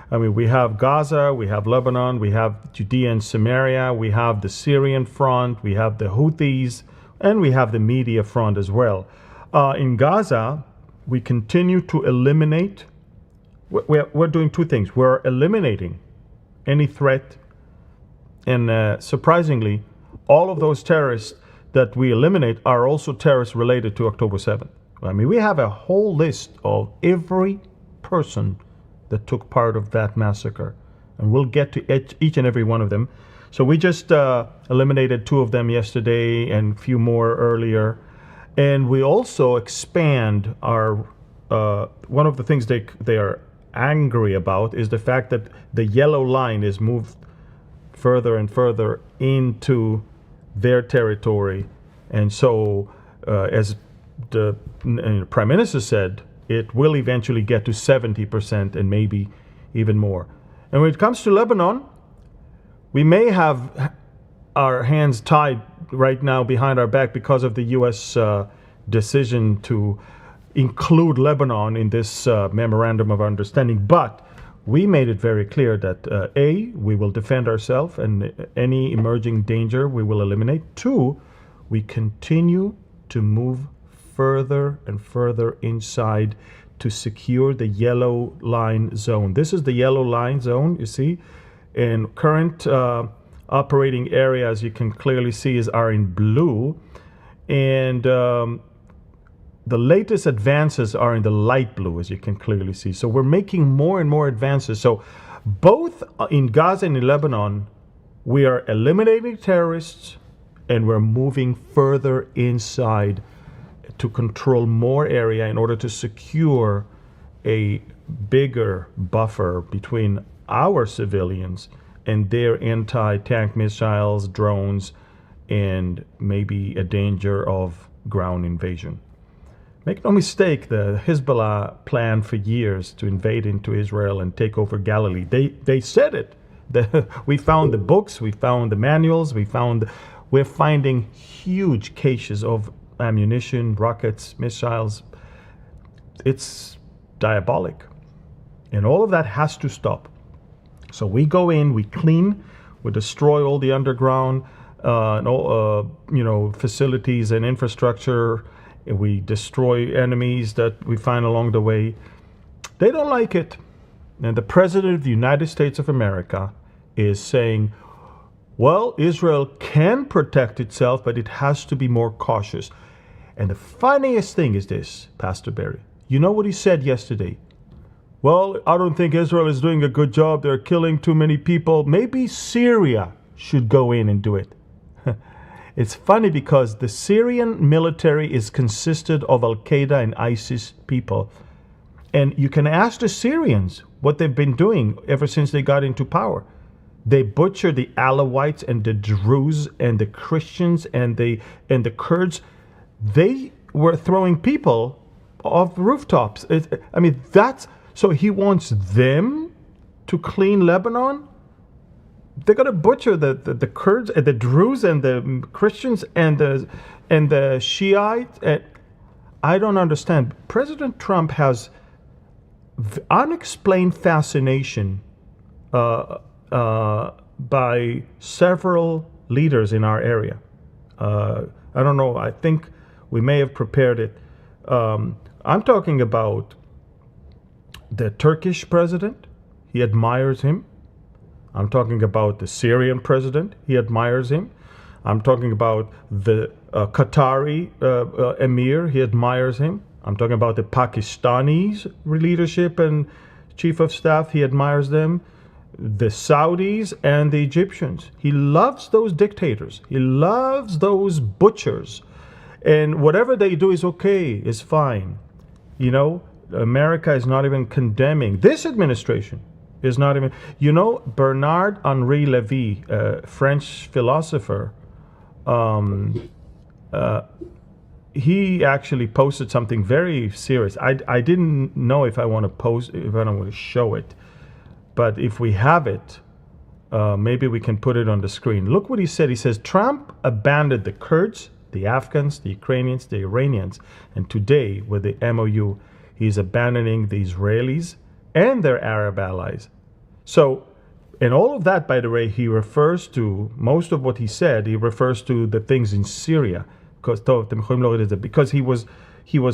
I mean, we have Gaza, we have Lebanon, we have Judea and Samaria, we have the Syrian front, we have the Houthis, and we have the media front as well. In Gaza, we continue to eliminate. We're doing two things. We're eliminating any threat, and surprisingly, all of those terrorists that we eliminate are also terrorists related to October 7th. I mean, we have a whole list of every person that took part of that massacre, and we'll get to each and every one of them. So we just eliminated 2 of them yesterday and a few more earlier. And we also expand our, one of the things they are angry about is the fact that the yellow line is moved further and further into their territory. And so, as the Prime Minister said, it will eventually get to 70% and maybe even more. And when it comes to Lebanon, we may have our hands tied right now behind our back because of the U.S. Decision to include Lebanon in this memorandum of understanding. But we made it very clear that A, we will defend ourselves and any emerging danger we will eliminate. 2, we continue to move further and further inside to secure the yellow line zone. This is the yellow line zone, you see. And current operating areas, you can clearly see, are in blue. And the latest advances are in the light blue, as you can clearly see. So we're making more and more advances. So both in Gaza and in Lebanon, we are eliminating terrorists and we're moving further inside to control more area in order to secure a bigger buffer between our civilians and their anti-tank missiles, drones, and maybe a danger of ground invasion. Make no mistake, the Hezbollah planned for years to invade into Israel and take over Galilee. They said it. We found the books, we found the manuals, we're finding huge caches of ammunition, rockets, missiles. It's diabolic. And all of that has to stop. So we go in, we clean, we destroy all the underground facilities and infrastructure. We destroy enemies that we find along the way. They don't like it. And the President of the United States of America is saying, well, Israel can protect itself, but it has to be more cautious. And the funniest thing is this, Pastor Barry. You know what he said yesterday? Well, I don't think Israel is doing a good job. They're killing too many people. Maybe Syria should go in and do it. It's funny because the Syrian military is consisted of Al-Qaeda and ISIS people. And you can ask the Syrians what they've been doing ever since they got into power. They butchered the Alawites and the Druze and the Christians and the Kurds. They were throwing people off rooftops. So he wants them to clean Lebanon? They're going to butcher the Kurds and the Druze and the Christians and the Shiites. I don't understand. President Trump has unexplained fascination by several leaders in our area. I don't know. I think we may have prepared it. I'm talking about the Turkish president. He admires him. I'm talking about the Syrian president. He admires him. I'm talking about the Qatari emir. He admires him. I'm talking about the Pakistani leadership and chief of staff. He admires them. The Saudis and the Egyptians. He loves those dictators. He loves those butchers. And whatever they do is okay, is fine. You know, America is not even condemning. This administration is not even. You know, Bernard Henri Lévy, a French philosopher, he actually posted something very serious. I didn't know if I want to post, if I don't want to show it. But if we have it, maybe we can put it on the screen. Look what he said. He says, Trump abandoned the Kurds, the Afghans, the Ukrainians, the Iranians, and today, with the MOU, he's abandoning the Israelis and their Arab allies. So, and all of that, by the way, he refers to, most of what he said, he refers to the things in Syria, because he was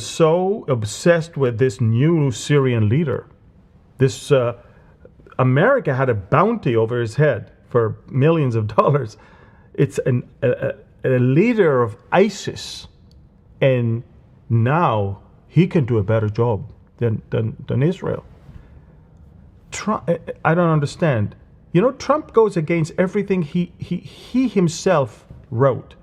so obsessed with this new Syrian leader. This America had a bounty over his head for millions of dollars. It's a leader of ISIS, and now he can do a better job than Israel. Trump, I don't understand. You know, Trump goes against everything he himself wrote.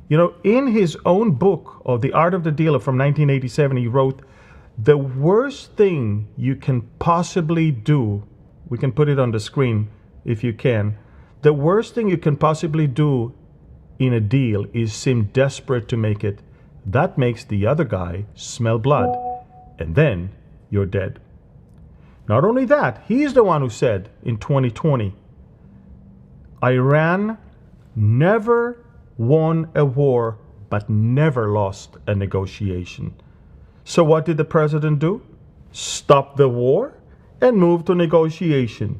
You know, in his own book of The Art of the Dealer from 1987, he wrote, the worst thing you can possibly do, we can put it on the screen if you can, the worst thing you can possibly do in a deal is seem desperate to make it. That makes the other guy smell blood, and then you're dead. Not only that, he's the one who said in 2020, Iran never won a war but never lost a negotiation. So what did the president do? Stop the war and move to negotiation.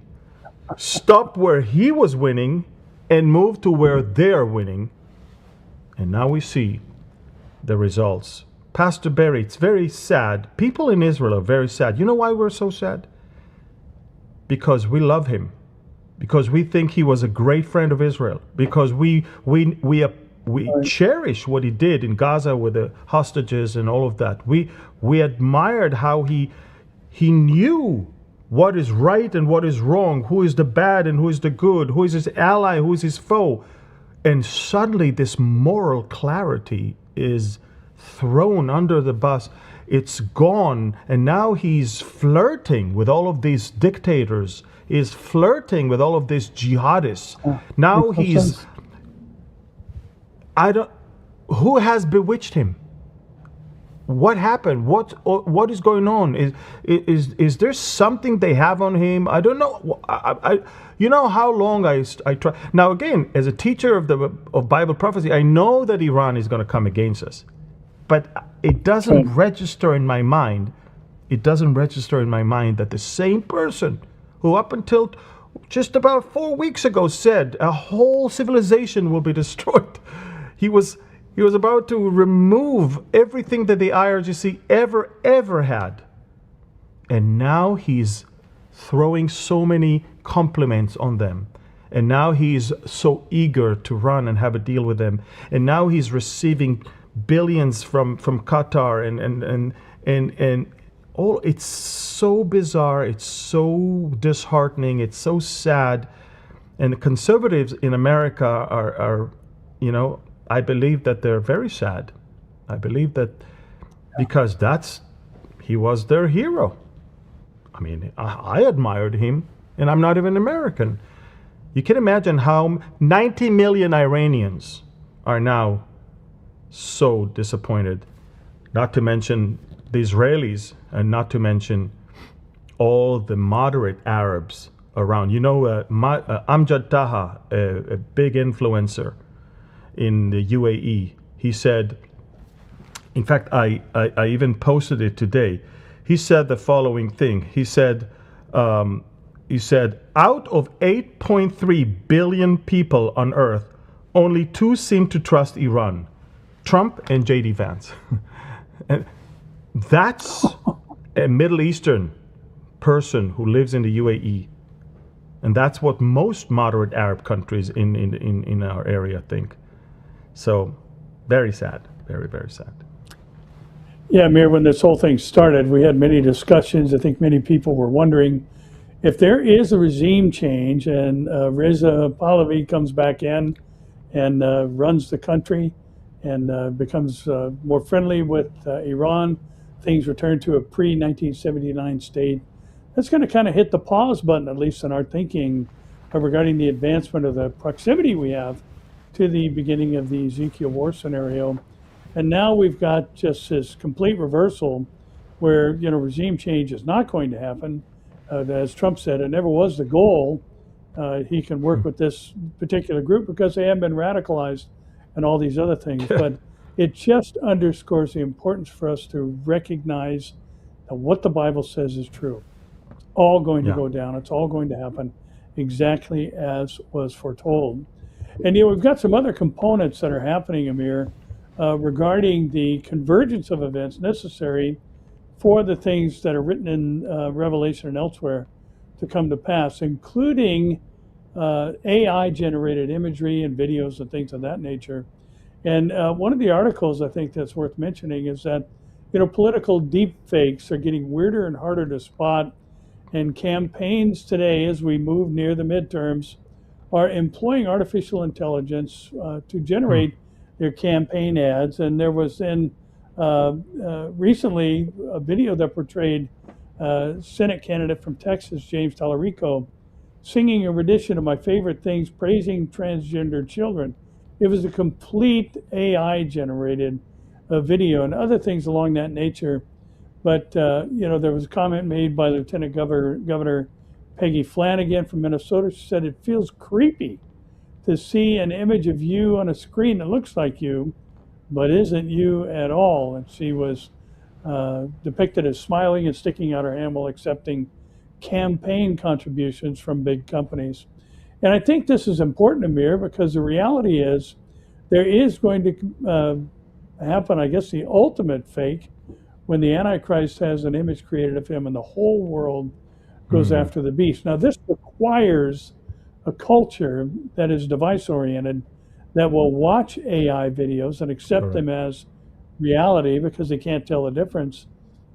Stop where he was winning and move to where they're winning. And now we see the results. Pastor Barry, it's very sad. People in Israel are very sad. You know why we're so sad? Because we love him. Because we think he was a great friend of Israel. Because we cherish what he did in Gaza with the hostages and all of that. We admired how he knew what is right and what is wrong, who is the bad and who is the good, who is his ally, who is his foe. And suddenly this moral clarity is thrown under the bus. It's gone, and now he's flirting with all of these dictators. He's flirting with all of these jihadists. Now he's... Who has bewitched him? What happened? What is going on? Is there something they have on him? I don't know. You know how long I try. Now again, as a teacher of Bible prophecy, I know that Iran is going to come against us, but it doesn't register in my mind. It doesn't register in my mind that the same person who up until just about 4 weeks ago said a whole civilization will be destroyed. He was about to remove everything that the IRGC ever had. And now he's throwing so many compliments on them. And now he's so eager to run and have a deal with them. And now he's receiving billions from Qatar and all. It's so bizarre. It's so disheartening. It's so sad. And the conservatives in America are you know, I believe that they're very sad. I believe that because he was their hero. I mean, I admired him, and I'm not even American. You can imagine how 90 million Iranians are now so disappointed. Not to mention the Israelis, and not to mention all the moderate Arabs around. You know, Amjad Taha, a big influencer in the UAE, he said, in fact, I even posted it today. He said the following thing. He said, out of 8.3 billion people on earth, only 2 seem to trust Iran, Trump and J.D. Vance. And that's a Middle Eastern person who lives in the UAE. And that's what most moderate Arab countries in our area think. So, very sad, very, very sad. Yeah, Amir, when this whole thing started, we had many discussions. I think many people were wondering if there is a regime change and Reza Pahlavi comes back in and runs the country and becomes more friendly with Iran, things return to a pre-1979 state, that's going to kind of hit the pause button, at least in our thinking, regarding the advancement of the proximity we have to the beginning of the Ezekiel war scenario. And now we've got just this complete reversal where, you know, regime change is not going to happen. As Trump said, it never was the goal, he can work with this particular group because they have been radicalized and all these other things. But it just underscores the importance for us to recognize that what the Bible says is true. It's all going to go down. It's all going to happen exactly as was foretold. And we've got some other components that are happening, Amir, regarding the convergence of events necessary for the things that are written in Revelation and elsewhere to come to pass, including AI-generated imagery and videos and things of that nature. And one of the articles I think that's worth mentioning is that, political deep fakes are getting weirder and harder to spot, and campaigns today, as we move near the midterms, are employing artificial intelligence to generate their campaign ads. And there was recently a video that portrayed Senate candidate from Texas, James Talarico, singing a rendition of My Favorite Things, praising transgender children. It was a complete AI-generated video and other things along that nature. But, there was a comment made by Lieutenant Governor Peggy Flanagan from Minnesota. She said, it feels creepy to see an image of you on a screen that looks like you, but isn't you at all. And she was depicted as smiling and sticking out her hand while accepting campaign contributions from big companies. And I think this is important, Amir, because the reality is there is going to happen, I guess, the ultimate fake when the Antichrist has an image created of him and the whole world goes after the beast. Now, this requires a culture that is device-oriented, that will watch AI videos and accept them as reality because they can't tell the difference.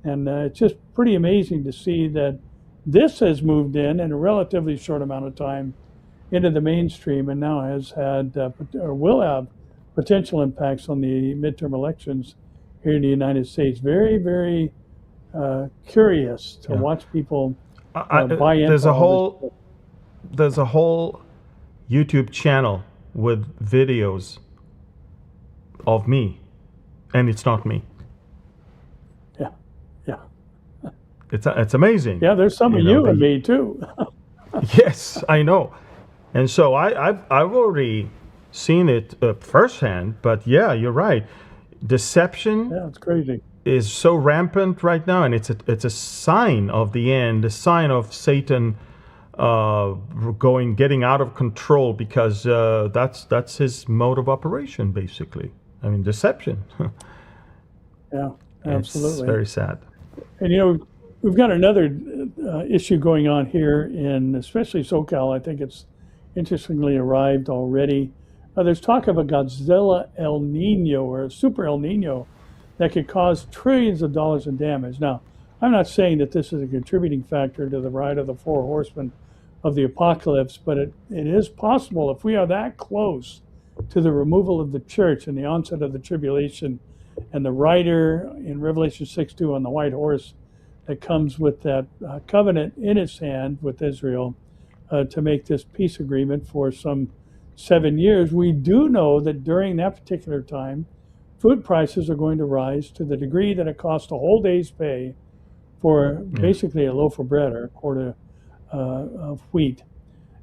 And it's just pretty amazing to see that this has moved in a relatively short amount of time into the mainstream, and now has had or will have potential impacts on the midterm elections here in the United States. Very, very curious to watch people buy into there's a whole YouTube channel with videos of me, and it's not me. It's amazing. Yeah, there's some of you and me too. Yes, I know. And so I've already seen it firsthand. But yeah, you're right. Deception. Yeah, it's crazy. Is so rampant right now, and it's a sign of the end, a sign of Satan getting out of control, because that's his mode of operation, basically. I mean, deception. Yeah, absolutely. It's very sad. And we've got another issue going on here in especially SoCal. I think it's interestingly arrived already. There's talk of a Godzilla El Nino, or a super El Nino, that could cause trillions of dollars in damage. Now, I'm not saying that this is a contributing factor to the ride of the four horsemen of the apocalypse, but it is possible, if we are that close to the removal of the church and the onset of the tribulation, and the rider in Revelation 6:2 on the white horse that comes with that covenant in its hand with Israel to make this peace agreement for some 7 years, we do know that during that particular time, food prices are going to rise to the degree that it costs a whole day's pay for basically a loaf of bread or a quart of wheat.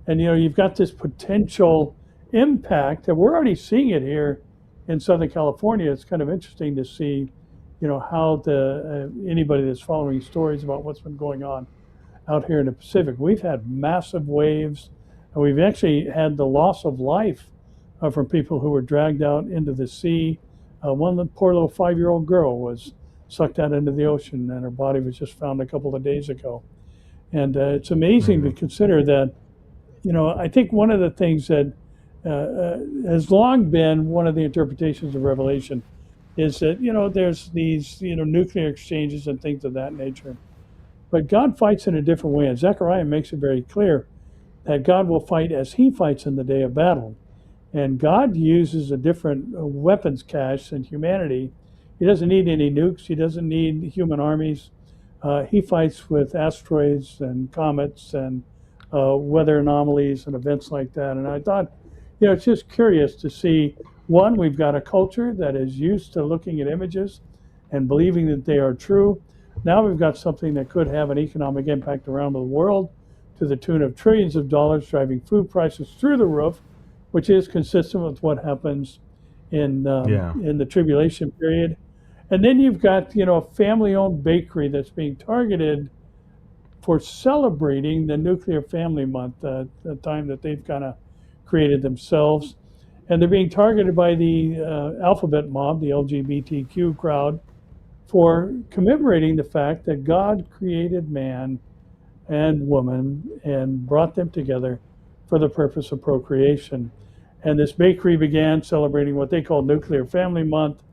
And you've got this potential impact, and we're already seeing it here in Southern California. It's kind of interesting to see, how anybody that's following stories about what's been going on out here in the Pacific. We've had massive waves, and we've actually had the loss of life from people who were dragged out into the sea. One poor little 5-year-old girl was sucked out into the ocean, and her body was just found a couple of days ago. And it's amazing to consider that, I think one of the things that has long been one of the interpretations of Revelation is that, there's these, nuclear exchanges and things of that nature. But God fights in a different way. And Zechariah makes it very clear that God will fight as he fights in the day of battle. And God uses a different weapons cache than humanity. He doesn't need any nukes. He doesn't need human armies. He fights with asteroids and comets and weather anomalies and events like that. And I thought, it's just curious to see, one, we've got a culture that is used to looking at images and believing that they are true. Now we've got something that could have an economic impact around the world to the tune of trillions of dollars, driving food prices through the roof, which is consistent with what happens in the tribulation period. And then you've got, a family-owned bakery that's being targeted for celebrating the Nuclear Family Month, the time that they've kind of created themselves. And they're being targeted by the alphabet mob, the LGBTQ crowd, for commemorating the fact that God created man and woman and brought them together for the purpose of procreation. And this bakery began celebrating what they call Nuclear Family Month.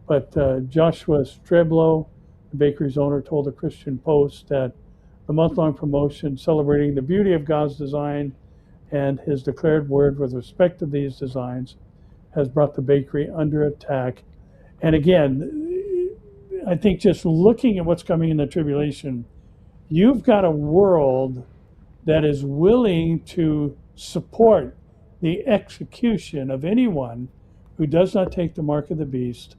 But Joshua Streblow, the bakery's owner, told the Christian Post that the month-long promotion celebrating the beauty of God's design and his declared word with respect to these designs has brought the bakery under attack. And again, I think just looking at what's coming in the tribulation, you've got a world that is willing to support the execution of anyone who does not take the mark of the beast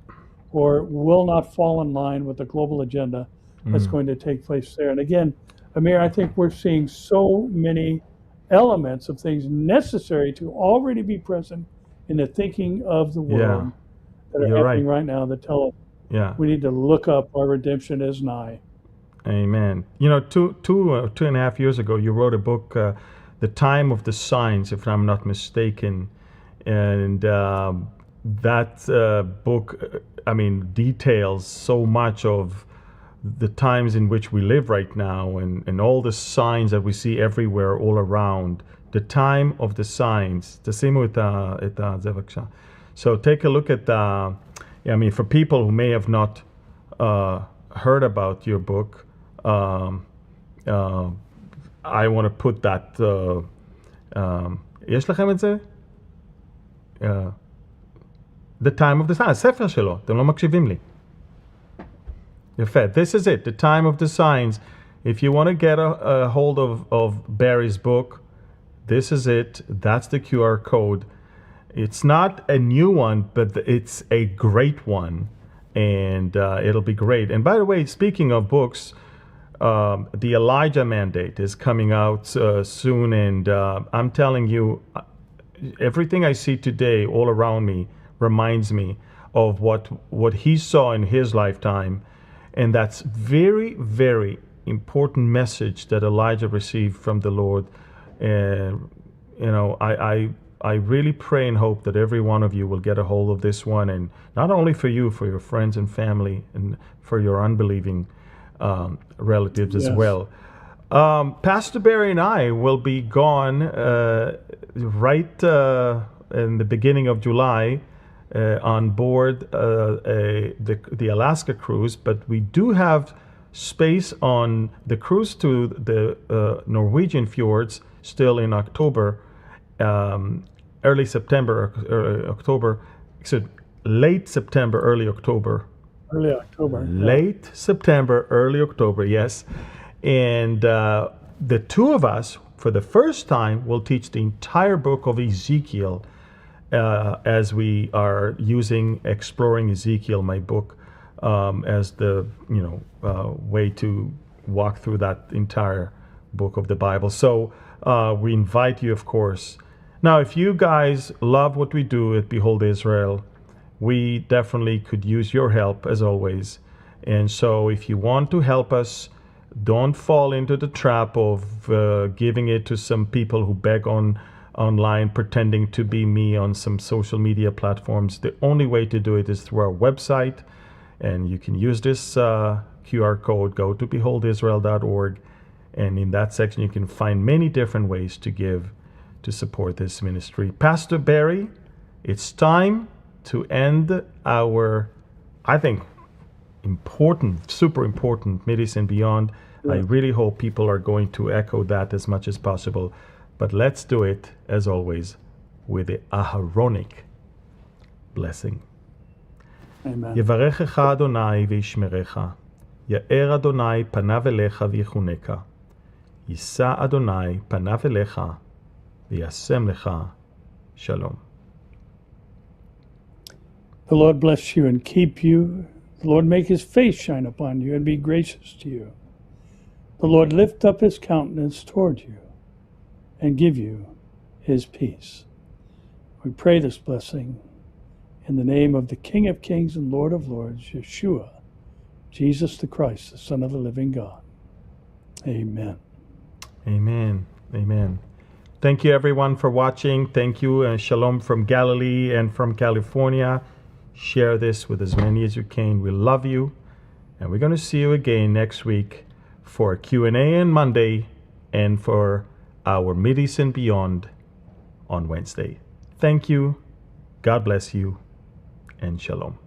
or will not fall in line with the global agenda that's going to take place there. And again, Amir, I think we're seeing so many elements of things necessary to already be present in the thinking of the world that are happening right now that tell us we need to look up our redemption is nigh. Amen. Two and a half years ago, you wrote a book, The Time of the Signs, if I'm not mistaken. And that book, details so much of the times in which we live right now and all the signs that we see everywhere, all around. The time of the signs. So take a look at for people who may have not heard about your book, I want to put that, יש לכם את זה? The time of the signs, הספר שלו, אתם לא מקשיבים לי. יפה, this is it, the time of the signs. If you want to get a hold of Barry's book, this is it, that's the QR code. It's not a new one, but it's a great one, and it'll be great. And by the way, speaking of books, the Elijah Mandate is coming out soon, and I'm telling you, everything I see today all around me reminds me of what he saw in his lifetime, and that's very, very important message that Elijah received from the Lord. And I really pray and hope that every one of you will get a hold of this one, and not only for you, for your friends and family, and for your unbelieving relatives as well. Pastor Barry and I will be gone right in the beginning of July on board the Alaska cruise, but we do have space on the cruise to the Norwegian fjords still in October, early September, October, so late September, early October. Early October. Late September, early October, yes. And the two of us, for the first time, will teach the entire book of Ezekiel as we are exploring Ezekiel, my book, as the way to walk through that entire book of the Bible. So we invite you, of course. Now, if you guys love what we do at Behold Israel, we definitely could use your help, as always. And so if you want to help us, don't fall into the trap of giving it to some people who beg online, pretending to be me on some social media platforms. The only way to do it is through our website, and you can use this QR code. Go to beholdisrael.org, and in that section you can find many different ways to give to support this ministry. Pastor Barry, it's time to end our, I think, important, super important Middle and Beyond. I really hope people are going to echo that as much as possible. But let's do it, as always, with the Aharonic blessing. Amen. יברכך אדוני וישמרך, יאר אדוני פניו אליך ויחונך, יישא אדוני פניו אליך וישם לך שלום. The Lord bless you and keep you. The Lord make his face shine upon you and be gracious to you. The Lord lift up his countenance toward you and give you his peace. We pray this blessing in the name of the King of Kings and Lord of Lords, Yeshua, Jesus the Christ, the Son of the living God. Amen. Amen. Amen. Thank you, everyone, for watching. Thank you, and shalom from Galilee and from California. Share this with as many as you can. We love you, and we're going to see you again next week for Q&A on Monday and for our Mideast and Beyond on Wednesday. Thank you. God bless you, and shalom.